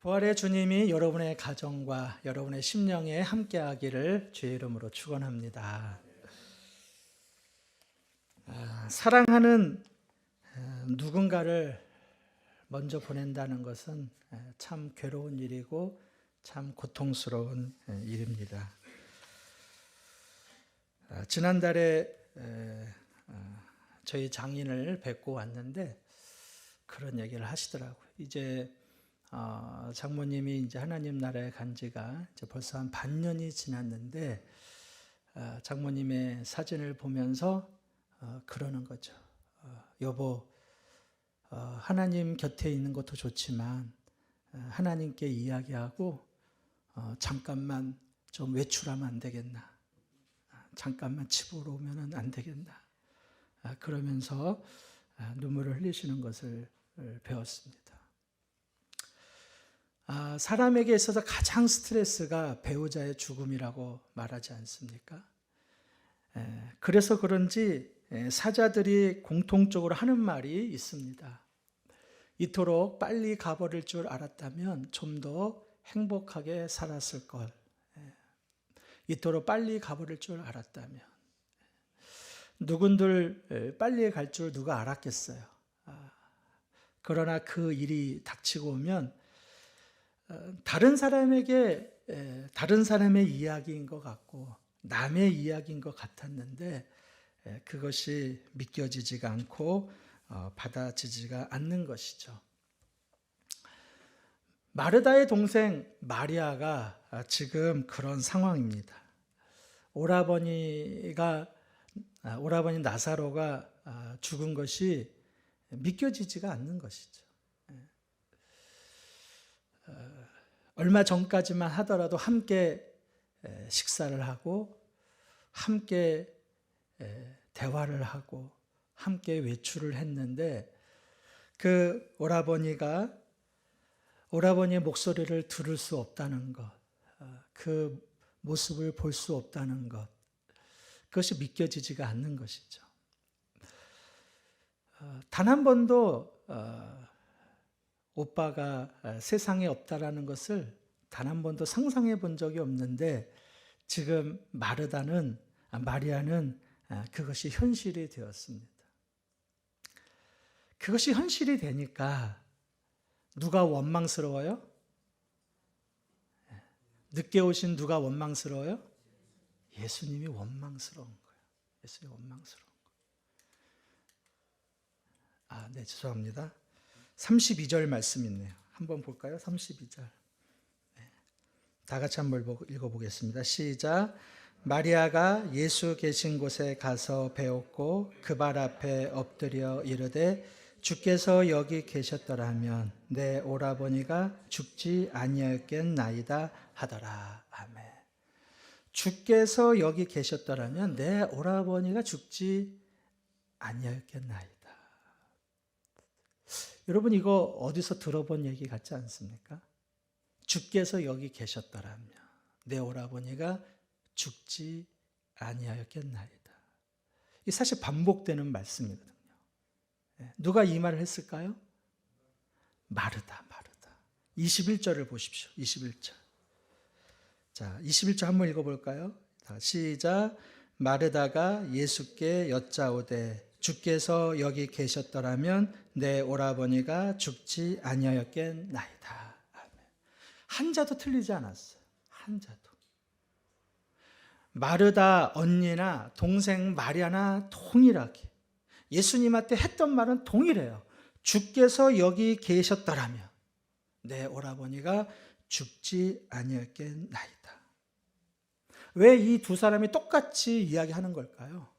부활의 주님이 여러분의 가정과 여러분의 심령에 함께하기를 주의 이름으로 축원합니다. 사랑하는 누군가를 먼저 보낸다는 것은 참 괴로운 일이고 참 고통스러운 일입니다. 지난달에 저희 장인을 뵙고 왔는데 그런 얘기를 하시더라고요. 이제 장모님이 이제 하나님 나라에 간 지가 이제 벌써 한 반년이 지났는데 장모님의 사진을 보면서 그러는 거죠. 여보, 하나님 곁에 있는 것도 좋지만 하나님께 이야기하고 잠깐만 좀 외출하면 안 되겠나? 잠깐만 집으로 오면 안 되겠나? 그러면서 눈물을 흘리시는 것을 배웠습니다. 사람에게 있어서 가장 스트레스가 배우자의 죽음이라고 말하지 않습니까? 그래서 그런지 사자들이 공통적으로 하는 말이 있습니다. 이토록 빨리 가버릴 줄 알았다면 좀 더 행복하게 살았을 걸. 이토록 빨리 가버릴 줄 알았다면. 누군들 빨리 갈 줄 누가 알았겠어요. 그러나 그 일이 닥치고 오면 다른 사람에게 다른 사람의 이야기인 것 같고 남의 이야기인 것 같았는데 그것이 믿겨지지가 않고 받아지지가 않는 것이죠. 마르다의 동생 마리아가 지금 그런 상황입니다. 오라버니 나사로가 죽은 것이 믿겨지지가 않는 것이죠. 얼마 전까지만 하더라도 함께 식사를 하고 함께 대화를 하고 함께 외출을 했는데 그 오라버니의 목소리를 들을 수 없다는 것, 그 모습을 볼 수 없다는 것, 그것이 믿겨지지가 않는 것이죠. 단 한 번도 오빠가 세상에 없다라는 것을 단 한 번도 상상해 본 적이 없는데 지금 마리아는 그것이 현실이 되었습니다. 그것이 현실이 되니까 누가 원망스러워요? 늦게 오신 누가 원망스러워요? 예수님이 원망스러운 거예요. 예수님이 원망스러운 거예요. 네, 죄송합니다. 32절 말씀 있네요. 한번 볼까요? 32절. 다 같이 한번 읽어보겠습니다. 시작. 마리아가 예수 계신 곳에 가서 배웠고 그 발 앞에 엎드려 이르되 주께서 여기 계셨더라면 내 오라버니가 죽지 아니었겠나이다 하더라. 아멘. 주께서 여기 계셨더라면 내 오라버니가 죽지 아니었겠나이다. 여러분 이거 어디서 들어본 얘기 같지 않습니까? 주께서 여기 계셨더라면 내 오라버니가 죽지 아니하였겠나이다. 이게 사실 반복되는 말씀이거든요. 누가 이 말을 했을까요? 마르다. 21절을 보십시오. 21절. 자, 21절 한번 읽어볼까요? 시작. 마르다가 예수께 여짜오되 주께서 여기 계셨더라면 내 오라버니가 죽지 아니하였겠나이다. 아멘. 한자도 틀리지 않았어요. 한자도. 마르다 언니나 동생 마리아나 동일하게 예수님한테 했던 말은 동일해요. 주께서 여기 계셨더라면 내 오라버니가 죽지 아니었겠나이다. 왜 이 두 사람이 똑같이 이야기하는 걸까요?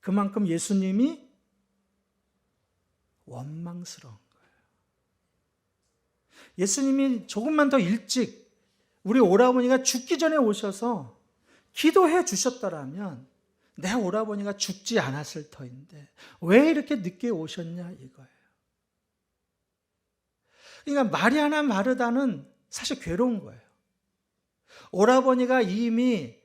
그만큼 예수님이 원망스러운 거예요. 예수님이 조금만 더 일찍 우리 오라버니가 죽기 전에 오셔서 기도해 주셨더라면 내 오라버니가 죽지 않았을 터인데 왜 이렇게 늦게 오셨냐 이거예요. 그러니까 마리아나 마르다는 사실 괴로운 거예요. 오라버니가 이미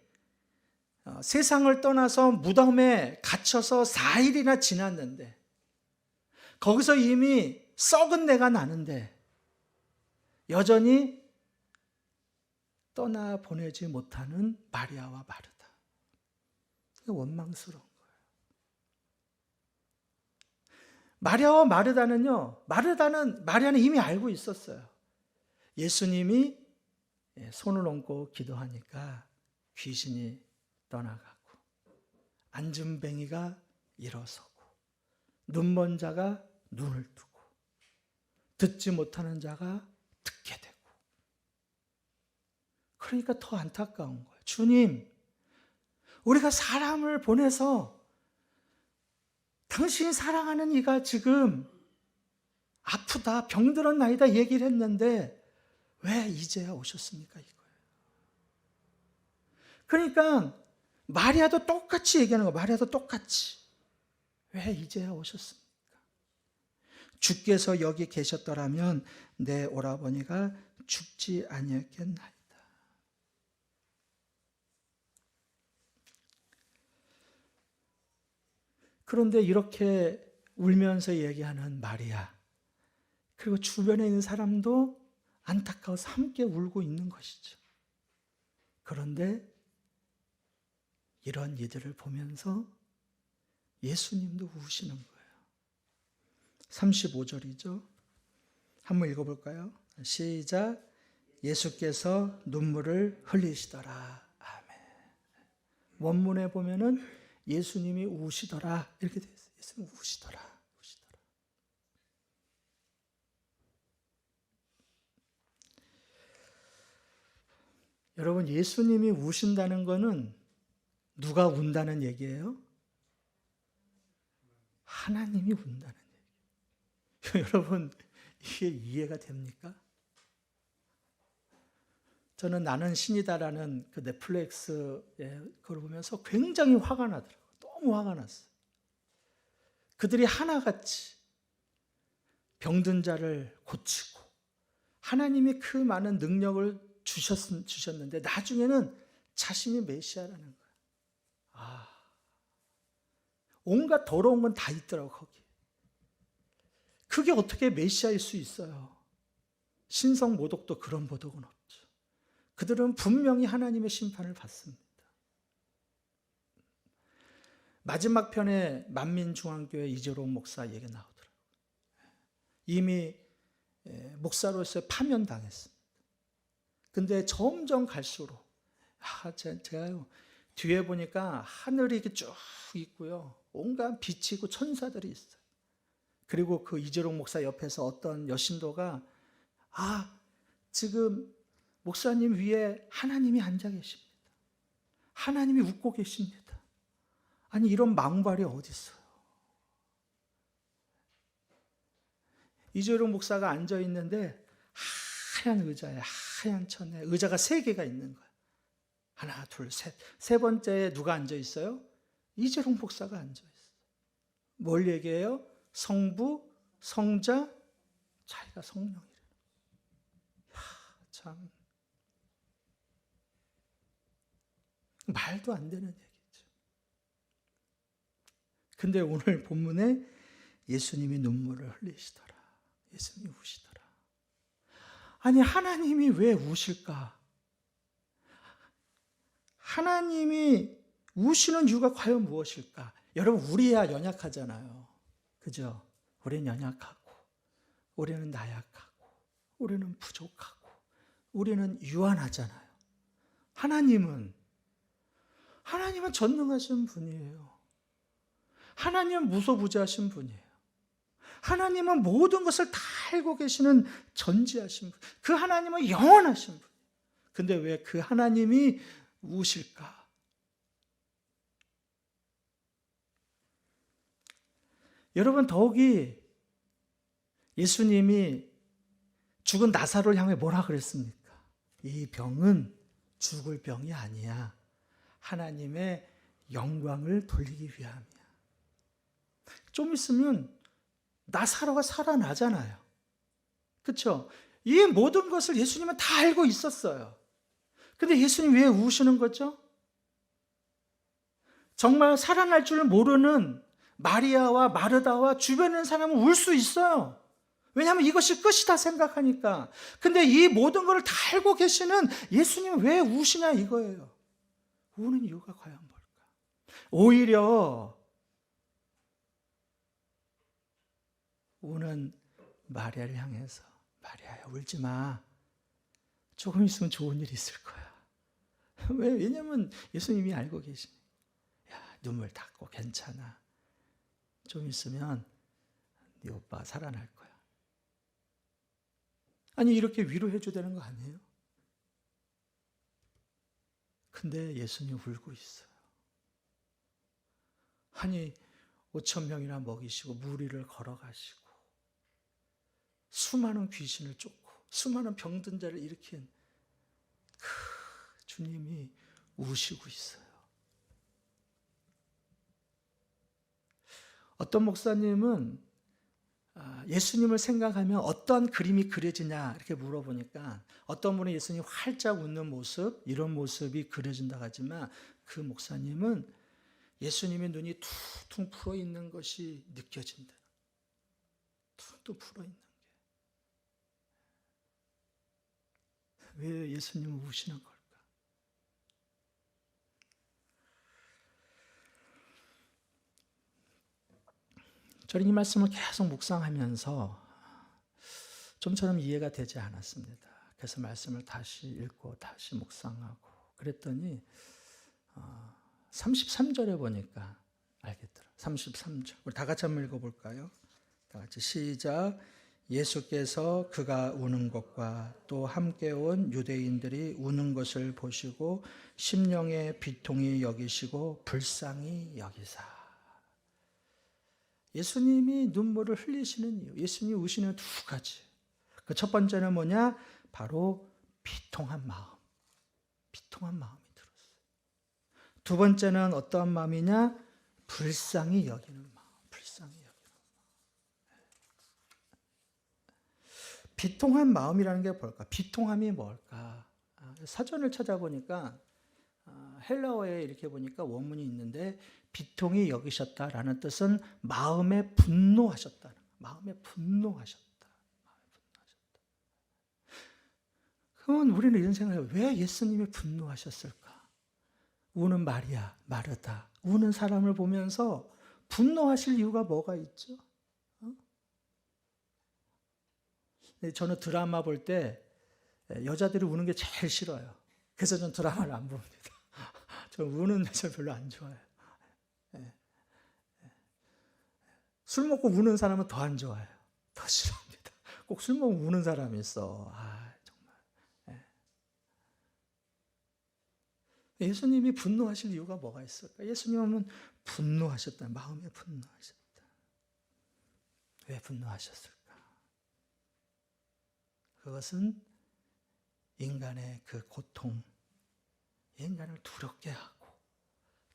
세상을 떠나서 무덤에 갇혀서 4일이나 지났는데 거기서 이미 썩은 내가 나는데 여전히 떠나보내지 못하는 마리아와 마르다. 원망스러운 거예요. 마리아와 마르다는요, 마리아는 이미 알고 있었어요. 예수님이 손을 얹고 기도하니까 귀신이 떠나가고, 앉은뱅이가 일어서고, 눈먼 자가 눈을 뜨고, 듣지 못하는 자가 듣게 되고. 그러니까 더 안타까운 거예요. 주님, 우리가 사람을 보내서 당신이 사랑하는 이가 지금 아프다, 병들었나이다 얘기를 했는데 왜 이제야 오셨습니까? 이거예요. 그러니까 마리아도 똑같이 얘기하는 거예요. 마리아도 똑같이. 왜 이제야 오셨습니까? 주께서 여기 계셨더라면 내 오라버니가 죽지 아니었겠나이다. 그런데 이렇게 울면서 얘기하는 마리아, 그리고 주변에 있는 사람도 안타까워서 함께 울고 있는 것이죠. 그런데 이런 이들을 보면서 예수님도 우시는 거예요. 35절이죠. 한번 읽어볼까요? 시작. 예수께서 눈물을 흘리시더라. 아멘. 원문에 보면은 예수님이 우시더라 이렇게 되어 있어요. 예수님 우시더라. 여러분, 예수님이 우신다는 것은 누가 운다는 얘기예요? 하나님이 운다는 얘기예요. 여러분, 이게 이해가 됩니까? 저는 나는 신이다라는 그 넷플릭스에 그걸 보면서 굉장히 화가 나더라고요. 너무 화가 났어요. 그들이 하나같이 병든 자를 고치고 하나님이 그 많은 능력을 주셨는데 나중에는 자신이 메시아라는 거예요. 온갖 더러운 건 다 있더라고 거기. 그게 어떻게 메시아일 수 있어요? 신성 모독도 그런 모독은 없죠. 그들은 분명히 하나님의 심판을 받습니다. 마지막 편에 만민중앙교회 이재롱 목사 얘기 나오더라고요. 이미 목사로서 파면당했습니다. 근데 점점 갈수록 제가요 뒤에 보니까 하늘이 이렇게 쭉 있고요, 온갖 빛이 있고 천사들이 있어요. 그리고 그 이재롱 목사 옆에서 어떤 여신도가 지금 목사님 위에 하나님이 앉아 계십니다. 하나님이 웃고 계십니다. 아니, 이런 망발이 어디 있어요? 이재룡 목사가 앉아 있는데 하얀 의자에 하얀 천에 의자가 3개가 있는 거예요. 하나, 둘, 셋. 세 번째에 누가 앉아 있어요? 이재룡 목사가 앉아 있어요. 뭘 얘기해요? 성부, 성자, 자기가 성령이래요. 참 말도 안 되는 얘기죠. 근데 오늘 본문에 예수님이 눈물을 흘리시더라. 예수님이 우시더라. 아니, 하나님이 왜 우실까? 하나님이 우시는 이유가 과연 무엇일까? 여러분, 우리야 연약하잖아요. 그죠? 우리는 연약하고, 우리는 나약하고, 우리는 부족하고, 우리는 유한하잖아요. 하나님은 전능하신 분이에요. 하나님은 무소부재하신 분이에요. 하나님은 모든 것을 다 알고 계시는 전지하신 분. 그 하나님은 영원하신 분. 근데 왜 그 하나님이 우실까? 여러분, 더욱이 예수님이 죽은 나사로를 향해 뭐라 그랬습니까? 이 병은 죽을 병이 아니야. 하나님의 영광을 돌리기 위함이야. 좀 있으면 나사로가 살아나잖아요. 그렇죠? 이 모든 것을 예수님은 다 알고 있었어요. 근데 예수님 왜 우시는 거죠? 정말 살아날 줄 모르는 마리아와 마르다와 주변에 있는 사람은 울 수 있어요. 왜냐하면 이것이 끝이다 생각하니까. 근데 이 모든 것을 다 알고 계시는 예수님 왜 우시냐 이거예요. 우는 이유가 과연 뭘까? 오히려 우는 마리아를 향해서 마리아야 울지 마. 조금 있으면 좋은 일이 있을 거야. 왜냐하면 예수님이 알고 계시니까. 야, 눈물 닦고 괜찮아. 좀 있으면 네 오빠 살아날 거야. 아니 이렇게 위로해 주다는 거 아니에요? 근데 예수님 울고 있어요. 아니 5,000명이나 먹이시고 무리를 걸어가시고 수많은 귀신을 쫓고 수많은 병든 자를 일으킨 주님이 우시고 있어요. 어떤 목사님은 예수님을 생각하면 어떤 그림이 그려지냐 이렇게 물어보니까 어떤 분은 예수님 활짝 웃는 모습 이런 모습이 그려진다고 하지만 그 목사님은 예수님의 눈이 퉁퉁 풀어 있는 것이 느껴진다. 퉁퉁 풀어 있는 게. 왜 예수님은 우시는 걸까? 저는 이 말씀을 계속 묵상하면서 좀처럼 이해가 되지 않았습니다. 그래서 말씀을 다시 읽고 다시 묵상하고 그랬더니 33절에 보니까 알겠더라. 33절. 우리 다 같이 한번 읽어볼까요? 다 같이 시작. 예수께서 그가 우는 것과 또 함께 온 유대인들이 우는 것을 보시고 심령의 비통히 여기시고 불쌍히 여기사. 예수님이 눈물을 흘리시는 이유, 예수님이 우시는 두 가지. 그 첫 번째는 뭐냐? 바로 비통한 마음. 비통한 마음이 들었어요. 두 번째는 어떠한 마음이냐? 불쌍히 여기는 마음. 불쌍히 여기는 마음. 비통한 마음이라는 게 뭘까? 비통함이 뭘까? 사전을 찾아보니까 헬라어에 이렇게 보니까 원문이 있는데 비통히 여기셨다라는 뜻은 마음에 분노하셨다. 마음에 분노하셨다. 그러면 우리는 이런 생각을 해요. 왜 예수님이 분노하셨을까? 우는 마리아, 마르다, 우는 사람을 보면서 분노하실 이유가 뭐가 있죠? 저는 드라마 볼 때 여자들이 우는 게 제일 싫어요. 그래서 저는 드라마를 안 봅니다. 저는 우는 여자 별로 안 좋아해요. 술 먹고 우는 사람은 더 안 좋아해요. 더 싫어합니다. 꼭 술 먹으면 우는 사람이 있어. 정말. 예수님이 분노하실 이유가 뭐가 있을까? 예수님은 분노하셨다. 마음에 분노하셨다. 왜 분노하셨을까? 그것은 인간의 그 고통, 인간을 두렵게 하고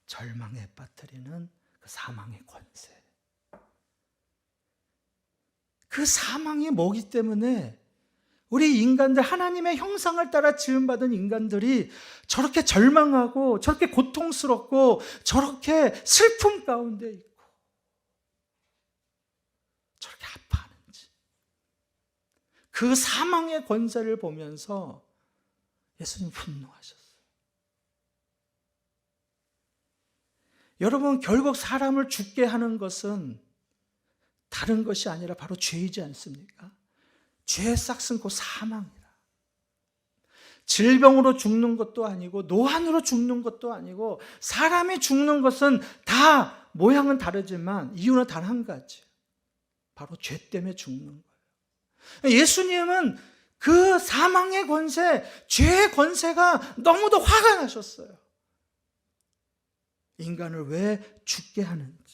절망에 빠뜨리는 그 사망의 권세. 그 사망이 뭐기 때문에 우리 인간들, 하나님의 형상을 따라 지음받은 인간들이 저렇게 절망하고 저렇게 고통스럽고 저렇게 슬픔 가운데 있고 저렇게 아파하는지. 그 사망의 권세를 보면서 예수님 분노하셨어요. 여러분, 결국 사람을 죽게 하는 것은 다른 것이 아니라 바로 죄이지 않습니까? 죄의 싹은 곧 사망이라. 질병으로 죽는 것도 아니고 노환으로 죽는 것도 아니고 사람이 죽는 것은 다 모양은 다르지만 이유는 단 한 가지. 바로 죄 때문에 죽는 거예요. 예수님은 그 사망의 권세, 죄의 권세가 너무도 화가 나셨어요. 인간을 왜 죽게 하는지.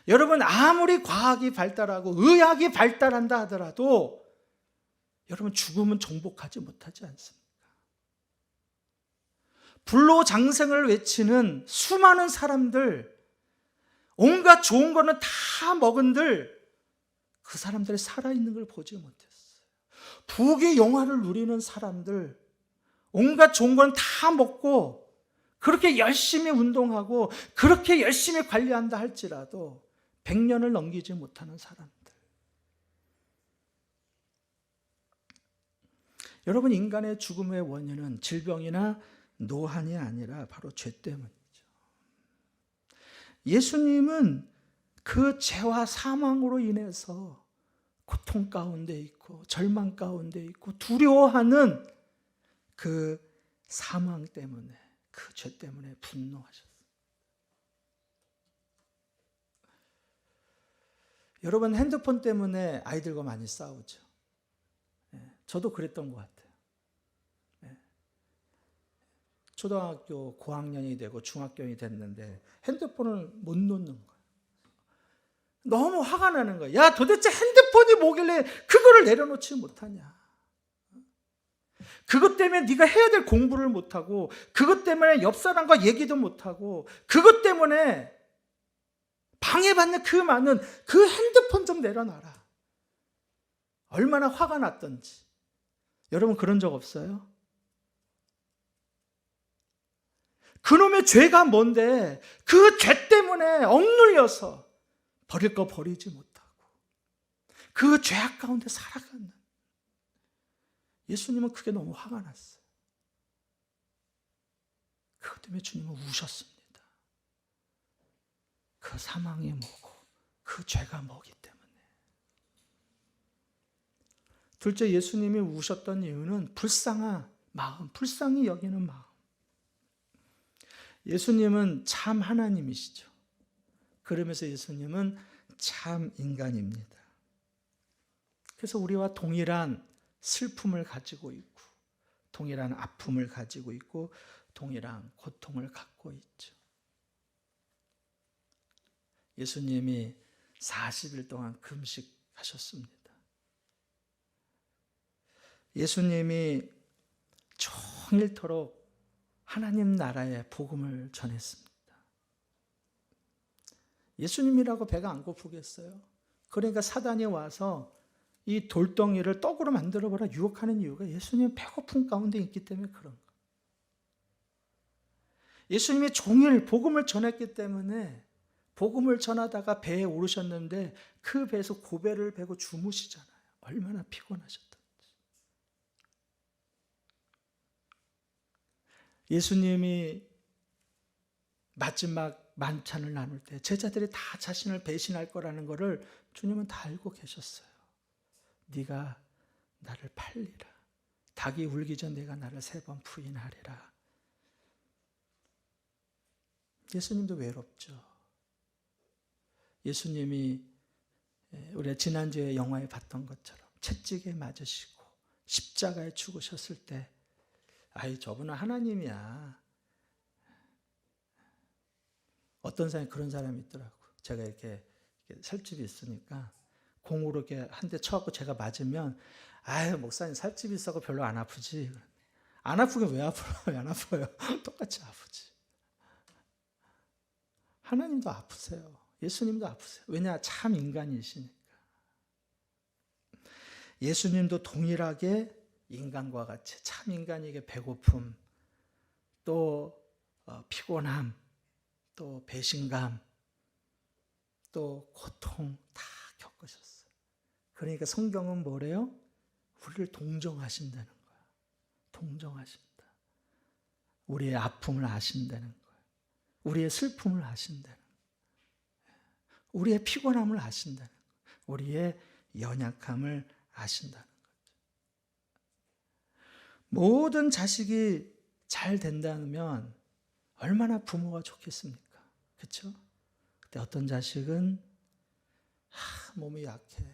여러분, 아무리 과학이 발달하고 의학이 발달한다 하더라도 여러분, 죽음은 정복하지 못하지 않습니까? 불로장생을 외치는 수많은 사람들, 온갖 좋은 거는 다 먹은들 그 사람들이 살아있는 걸 보지 못했어요. 부귀 영화를 누리는 사람들, 온갖 좋은 건 다 먹고 그렇게 열심히 운동하고 그렇게 열심히 관리한다 할지라도 100년을 넘기지 못하는 사람들. 여러분, 인간의 죽음의 원인은 질병이나 노환이 아니라 바로 죄 때문이죠. 예수님은 그 죄와 사망으로 인해서 고통 가운데 있고 절망 가운데 있고 두려워하는 그 사망 때문에, 그 죄 때문에 분노하셨어요. 여러분, 핸드폰 때문에 아이들과 많이 싸우죠. 저도 그랬던 것 같아요. 초등학교 고학년이 되고 중학년이 됐는데 핸드폰을 못 놓는 거예요. 너무 화가 나는 거예요. 야, 도대체 핸드폰이 뭐길래 그거를 내려놓지 못하냐. 그것 때문에 네가 해야 될 공부를 못하고, 그것 때문에 옆 사람과 얘기도 못하고, 그것 때문에 방해받는 그 많은 그 핸드폰 좀 내려놔라. 얼마나 화가 났던지. 여러분, 그런 적 없어요? 그놈의 죄가 뭔데 그 죄 때문에 억눌려서 버릴 거 버리지 못하고 그 죄악 가운데 살아가는, 예수님은 그게 너무 화가 났어요. 그것 때문에 주님은 우셨습니다. 그 사망이 뭐고 그 죄가 뭐기 때문에. 둘째, 예수님이 우셨던 이유는 불쌍한 마음, 불쌍히 여기는 마음. 예수님은 참 하나님이시죠. 그러면서 예수님은 참 인간입니다. 그래서 우리와 동일한 슬픔을 가지고 있고, 동일한 아픔을 가지고 있고, 동일한 고통을 갖고 있죠. 예수님이 40일 동안 금식하셨습니다. 예수님이 종일토록 하나님 나라의 복음을 전했습니다. 예수님이라고 배가 안 고프겠어요? 그러니까 사단이 와서 이 돌덩이를 떡으로 만들어보라 유혹하는 이유가 예수님 배고픈 가운데 있기 때문에 그런 거예요. 예수님이 종일 복음을 전했기 때문에 복음을 전하다가 배에 오르셨는데 그 배에서 고배를 베고 주무시잖아요. 얼마나 피곤하셨던지. 예수님이 마지막 만찬을 나눌 때 제자들이 다 자신을 배신할 거라는 것을 주님은 다 알고 계셨어요. 네가 나를 팔리라. 닭이 울기 전 내가 나를 3번 부인하리라. 예수님도 외롭죠. 예수님이 우리가 지난주에 영화에 봤던 것처럼 채찍에 맞으시고 십자가에 죽으셨을 때, 아이, 저분은 하나님이야. 어떤 사람이 그런 사람이 있더라고. 제가 이렇게 살집이 있으니까 공으로 이렇게 한 대 쳐갖고 제가 맞으면, 아유, 목사님 살집이 있어서 별로 안 아프지. 안 아프긴 왜 아파요? 왜 안 아파요? 똑같이 아프지. 하나님도 아프세요. 예수님도 아프세요. 왜냐? 참 인간이시니까. 예수님도 동일하게 인간과 같이 참 인간에게 배고픔, 또 피곤함, 또 배신감, 또 고통 다 겪으셨어요. 그러니까 성경은 뭐래요? 우리를 동정하신다는 거야. 동정하신다. 우리의 아픔을 아신다는 거야. 우리의 슬픔을 아신다는 거야. 우리의 피곤함을 아신다는 거야. 우리의 연약함을 아신다는 거죠. 모든 자식이 잘 된다면 얼마나 부모가 좋겠습니까? 그렇죠? 근데 어떤 자식은 몸이 약해.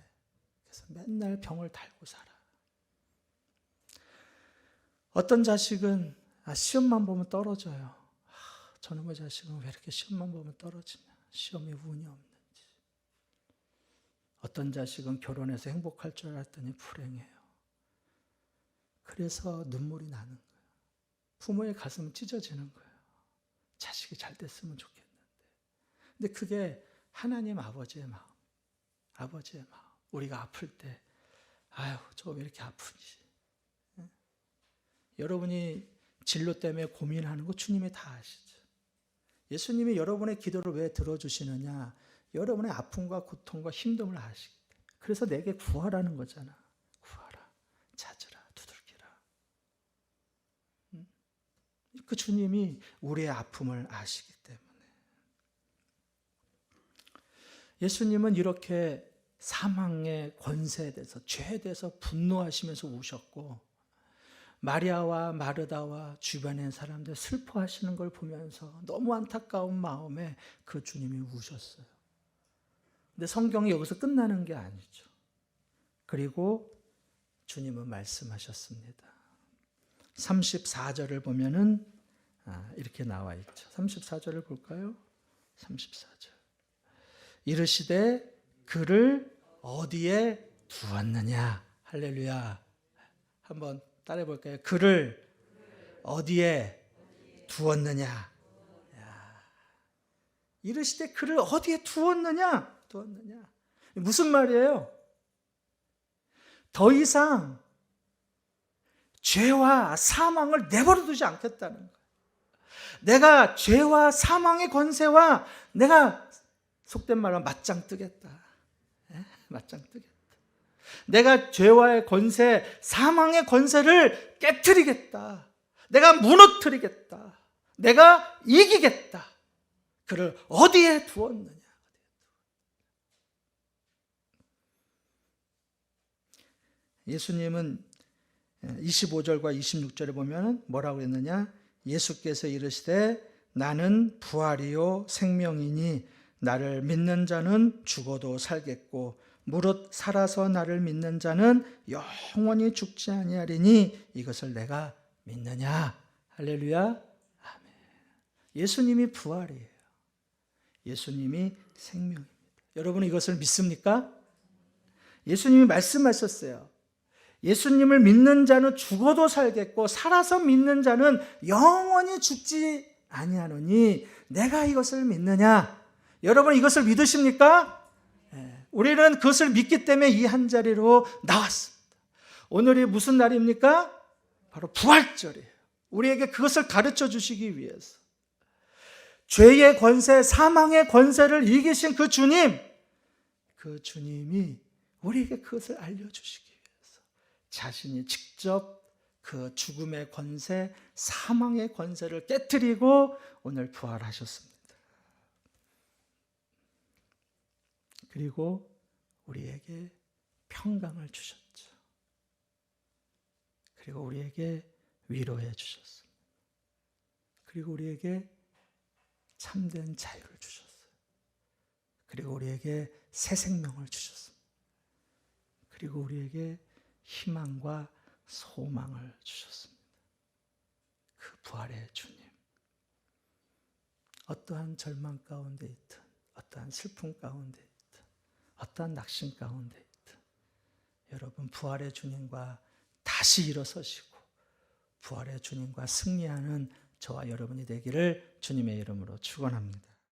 그래서 맨날 병을 달고 살아. 어떤 자식은 시험만 보면 떨어져요. 저놈의 자식은 왜 이렇게 시험만 보면 떨어지냐. 시험에 운이 없는지. 어떤 자식은 결혼해서 행복할 줄 알았더니 불행해요. 그래서 눈물이 나는 거예요. 부모의 가슴은 찢어지는 거예요. 자식이 잘 됐으면 좋겠는데. 근데 그게 하나님 아버지의 마음. 아버지의 마음. 우리가 아플 때, 아유, 저 왜 이렇게 아프지? 네? 여러분이 진로 때문에 고민하는 거 주님이 다 아시죠. 예수님이 여러분의 기도를 왜 들어주시느냐? 여러분의 아픔과 고통과 힘듦을 아시기 때문에. 그래서 내게 구하라는 거잖아. 구하라, 찾으라, 두들기라. 그 주님이 우리의 아픔을 아시기 때문에. 예수님은 이렇게 사망의 권세에 대해서, 죄에 대해서 분노하시면서 우셨고, 마리아와 마르다와 주변의 사람들 슬퍼하시는 걸 보면서 너무 안타까운 마음에 그 주님이 우셨어요. 근데 성경이 여기서 끝나는 게 아니죠. 그리고 주님은 말씀하셨습니다. 34절을 보면은 이렇게 나와 있죠. 34절을 볼까요? 34절. 이르시되 그를 어디에 두었느냐. 할렐루야. 한번 따라해 볼까요? 그를 어디에 두었느냐. 이르시되 그를 어디에 두었느냐. 무슨 말이에요? 더 이상 죄와 사망을 내버려 두지 않겠다는 거예요. 내가 죄와 사망의 권세와 내가 속된 말로 맞짱 뜨겠다. 맞짱 뜨겠다. 내가 죄와의 권세, 사망의 권세를 깨트리겠다. 내가 무너뜨리겠다. 내가 이기겠다. 그를 어디에 두었느냐. 예수님은 25절과 26절에 보면 뭐라고 했느냐? 예수께서 이르시되 나는 부활이요 생명이니 나를 믿는 자는 죽어도 살겠고 무릇 살아서 나를 믿는 자는 영원히 죽지 아니하리니 이것을 내가 믿느냐. 할렐루야. 아멘. 예수님이 부활이에요. 예수님이 생명입니다. 여러분 이것을 믿습니까? 예수님이 말씀하셨어요. 예수님을 믿는 자는 죽어도 살겠고 살아서 믿는 자는 영원히 죽지 아니하노니 내가 이것을 믿느냐. 여러분 이것을 믿으십니까? 우리는 그것을 믿기 때문에 이 한자리로 나왔습니다. 오늘이 무슨 날입니까? 바로 부활절이에요. 우리에게 그것을 가르쳐 주시기 위해서. 죄의 권세, 사망의 권세를 이기신 그 주님, 그 주님이 우리에게 그것을 알려주시기 위해서 자신이 직접 그 죽음의 권세, 사망의 권세를 깨트리고 오늘 부활하셨습니다. 그리고 우리에게 평강을 주셨죠. 그리고 우리에게 위로해 주셨습니다. 그리고 우리에게 참된 자유를 주셨어요. 그리고 우리에게 새 생명을 주셨습니다. 그리고 우리에게 희망과 소망을 주셨습니다. 그 부활의 주님. 어떠한 절망 가운데 있든, 어떠한 슬픔 가운데 있든, 어떠한 낙심 가운데 있든, 여러분 부활의 주님과 다시 일어서시고 부활의 주님과 승리하는 저와 여러분이 되기를 주님의 이름으로 축원합니다.